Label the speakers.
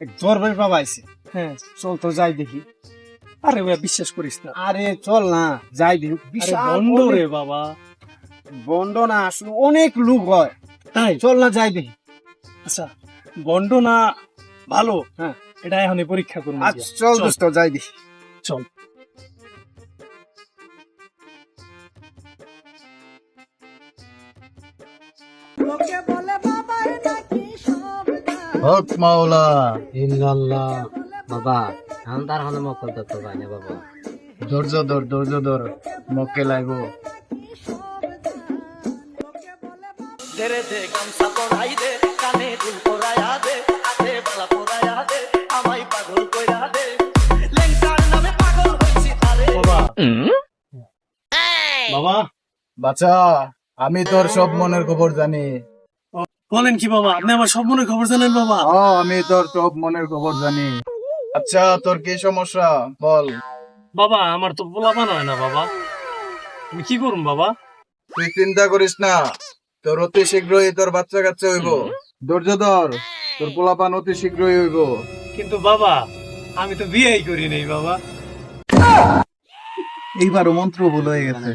Speaker 1: দরবার বাবা আইছে।
Speaker 2: হ্যাঁ,
Speaker 1: চল তো যাই দেখি।
Speaker 2: আরে ভাই বিশ্বাস করিস না।
Speaker 1: আরে চল না যাই দেখি।
Speaker 2: আরে
Speaker 1: বিশাল
Speaker 2: বন্ধ
Speaker 1: অনেক-
Speaker 2: রে বাবা।
Speaker 1: বন্ড না আসলে অনেক লোক হয়।
Speaker 2: তাই?
Speaker 1: চল না যাই দেখি।
Speaker 2: আচ্ছা, বন্ড না ভালো,
Speaker 1: হ্যাঁ
Speaker 2: এটা এখনই পরীক্ষা করবো।
Speaker 1: আচ্ছা চল দোস্ত যাই দেখি।
Speaker 2: চল।
Speaker 3: হক মাওলা
Speaker 4: ইল্লাল্লাহ। বাবা এখন তার হাতে মক্কল তো ভাই না বাবা।
Speaker 3: ধৈর্য ধর মক্কে লাগব।
Speaker 5: ধীরে দে গামছা পরাই দে, কানে দুল পরায়া দে, হাতে বালা পরায়া দে, আমায় পাগল কইরা দে, লেংটার নামে পাগল হইছি তারে।
Speaker 2: বাবা, বাবা
Speaker 3: বাচ্চা, আমি তোর সব মনের খবর জানি।
Speaker 2: বলেন কি বাবা, আপনি আমার সব মনের খবর জানেন বাবা?
Speaker 3: আমি তোর সব মনের খবর জানি। আচ্ছা, তোর কি সমস্যা বল।
Speaker 2: বাবা আমার তো পোলাপান হয় না বাবা, আমি কি করুম বাবা?
Speaker 3: তুই চিন্তা করিস না, তোর অতি শীঘ্রই তোর বাচ্চা কাচ্চা হইব। ধৈর্য ধর, তোর পোলাপান অতি শীঘ্রই হইব।
Speaker 2: কিন্তু বাবা আমি তো বিয়েই করি নাই বাবা।
Speaker 3: এইবারও মন্ত্র ভুল হয়ে গেছে।